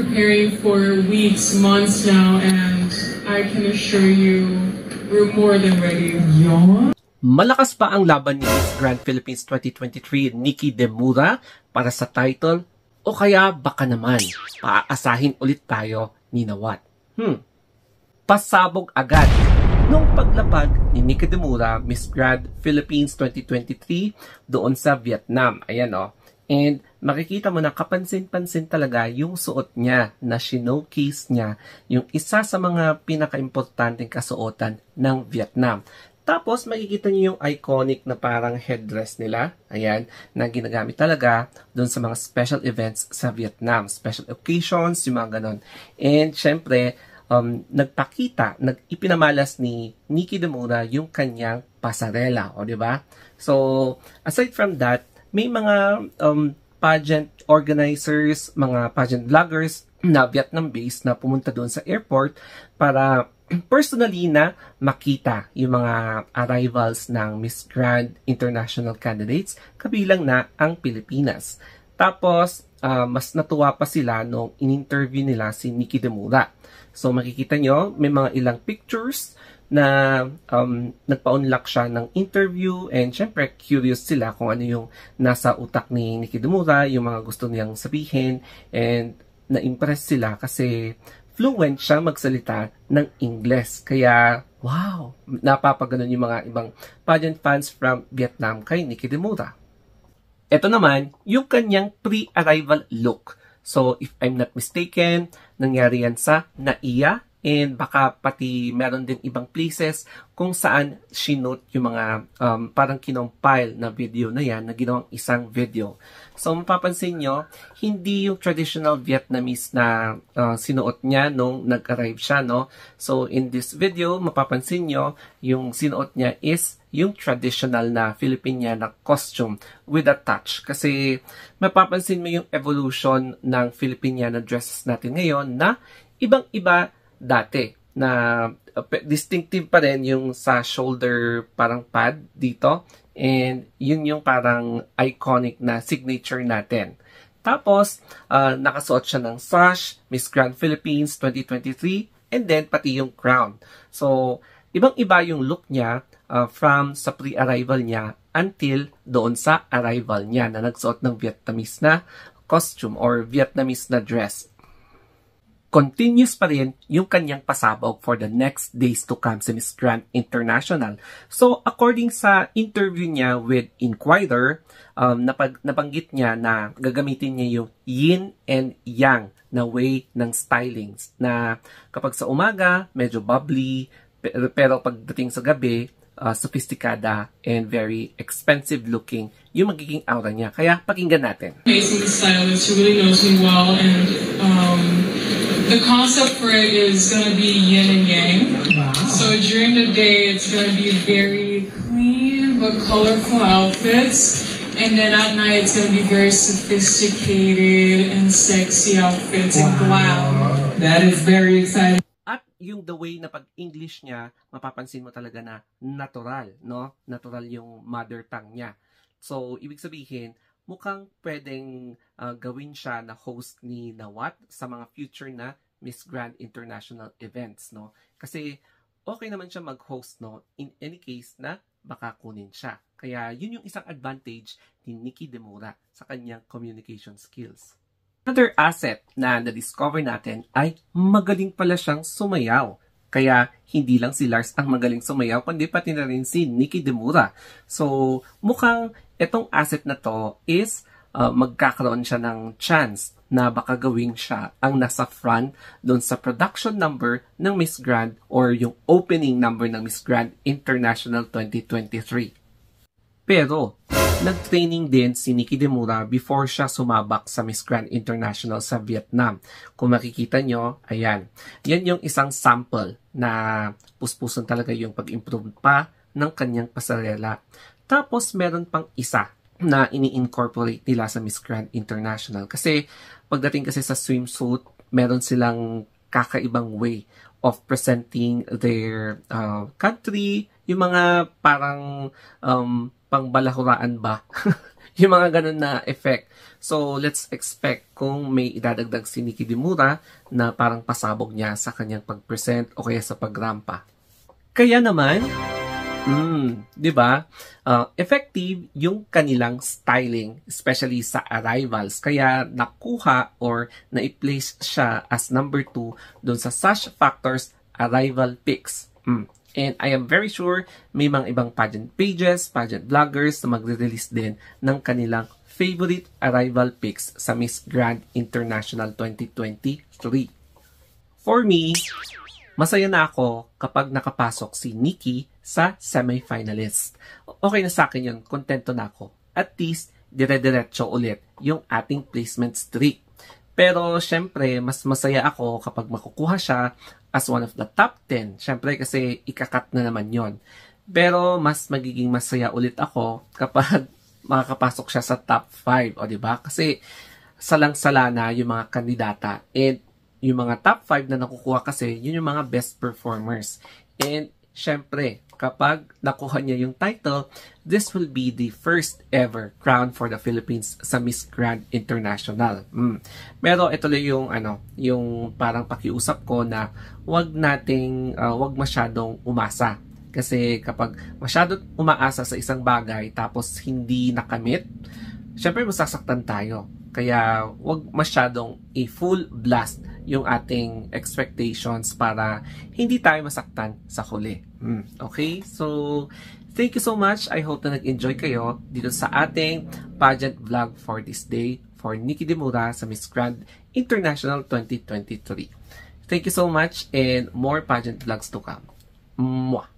preparing for weeks, months now, and I can assure you, we're more than ready. Malakas pa ang laban ni Miss Grand Philippines 2023 Nikki Demura para sa title o kaya baka naman paaasahin ulit tayo ni Nawat. Pasabog agad nung paglapag ni Nikki Demura, Miss Grand Philippines 2023 doon sa Vietnam. Ayan o. And makikita mo na kapansin-pansin talaga yung suot niya na showcase niya yung isa sa mga pinaka-importanteng kasuotan ng Vietnam. Tapos, makikita niyo yung iconic na parang headdress nila. Ayan, na ginagamit talaga doon sa mga special events sa Vietnam. Special occasions, yung mga ganon. And, syempre, ipinamalas ni Nikki Demura yung kanyang pasarela. O, diba? So, aside from that, may mga pageant organizers, mga pageant vloggers na Vietnam-based na pumunta doon sa airport para personally na makita yung mga arrivals ng Miss Grand International candidates, kabilang na ang Pilipinas. Tapos, mas natuwa pa sila nung in-interview nila si Nikki Demura. So, makikita nyo, may mga ilang pictures na nagpa-unlock siya ng interview, and syempre curious sila kung ano yung nasa utak ni Nikki Demura, yung mga gusto niyang sabihin, and na-impress sila kasi fluent siya magsalita ng Ingles. Kaya, wow! Napapaganon yung mga ibang pageant fans from Vietnam kay Nikki Demura. Ito naman, yung kanyang pre-arrival look. So, if I'm not mistaken, nangyari yan sa NAIA, and baka pati meron din ibang places kung saan shinote yung mga parang kinompile na video na yan na ginawang isang video. So mapapansin nyo, hindi yung traditional Vietnamese na sinuot niya nung nag-arrive siya, no? So in this video, mapapansin nyo, yung sinuot niya is yung traditional na Filipiniana costume with a touch. Kasi mapapansin mo yung evolution ng Filipiniana dresses natin ngayon na ibang-iba dati, na distinctive pa rin yung sa shoulder parang pad dito, and yun yung parang iconic na signature natin. Tapos, nakasuot siya ng sash, Miss Grand Philippines 2023, and then pati yung crown. So, ibang-iba yung look niya from sa pre-arrival niya until doon sa arrival niya na nagsuot ng Vietnamese na costume or Vietnamese na dress. Continuous pa rin yung kanyang pasabog for the next days to come sa Miss Grand International. So, according sa interview niya with Inquirer, nabanggit niya na gagamitin niya yung yin and yang na way ng stylings. Na kapag sa umaga, medyo bubbly, pero pagdating sa gabi, sophisticada and very expensive looking yung magiging aura niya. Kaya pakinggan natin. Amazing stylist who really knows me well, and the concept for it is going to be yin and yang. Wow. So during the day, it's going to be very clean but colorful outfits. And then at night, it's going to be very sophisticated and sexy outfits and glam. That is very exciting. At yung the way na pag-English niya, mapapansin mo talaga na natural, no? Natural yung mother tongue niya. So, ibig sabihin, mukhang pwedeng gawin siya na host ni Nawat sa mga future na Miss Grand International events, no? Kasi okay naman siya mag-host, no? In any case na baka kunin siya. Kaya yun yung isang advantage ni Nikki Demura sa kanyang communication skills. Another asset na na-discover natin ay magaling pala siyang sumayaw. Kaya hindi lang si Lars ang magaling sumayaw, kundi pati na rin si Nikki Demura. So mukhang itong asset na to is magkakaroon siya ng chance na baka gawing siya ang nasa front doon sa production number ng Miss Grand or yung opening number ng Miss Grand International 2023. Pero, nag-training din si Nikki Demura before siya sumabak sa Miss Grand International sa Vietnam. Kung makikita nyo, ayan. Yan yung isang sample na puspusan talaga yung pag-improve pa ng kanyang pasarela. Tapos, meron pang isa na ini-incorporate nila sa Miss Grand International. Kasi, pagdating kasi sa swimsuit, meron silang kakaibang way of presenting their country, yung mga parang pangbalahuraan ba? Yung mga ganun na effect. So, let's expect kung may idadagdag si Nikki Demura na parang pasabog niya sa kanyang pag-present o kaya sa pagrampa. Kaya naman, di ba? Effective yung kanilang styling, especially sa arrivals. Kaya nakuha or na-place siya as number 2 doon sa Sash Factors Arrival Picks. And I am very sure may mga ibang pageant pages, pageant vloggers na magre-release din ng kanilang favorite arrival picks sa Miss Grand International 2023. For me, masaya na ako kapag nakapasok si Nikki sa semi-finalist. Okay na sa akin yun, kontento na ako. At least, dire-diretso ulit yung ating placement streak. Pero, syempre, mas masaya ako kapag makukuha siya as one of the top 10. Syempre, kasi ikakat na naman yon. Pero, mas magiging masaya ulit ako kapag makakapasok siya sa top 5. O, diba? Kasi, salang-sala na yung mga kandidata. And, yung mga top 5 na nakukuha kasi, yun yung mga best performers. And, syempre, kapag nakuha niya yung title, this will be the first ever crown for the Philippines sa Miss Grand International. Pero ito lang yung parang pakiusap ko na wag masyadong umasa. Kasi kapag masyadong umaasa sa isang bagay tapos hindi nakamit, syempre masasaktan tayo. Kaya wag masyadong full blast yung ating expectations para hindi tayo masaktan sa huli. Okay? So, thank you so much. I hope na nag-enjoy kayo dito sa ating pageant vlog for this day for Nikki Demura sa Miss Grand International 2023. Thank you so much and more pageant vlogs to come. Mwah!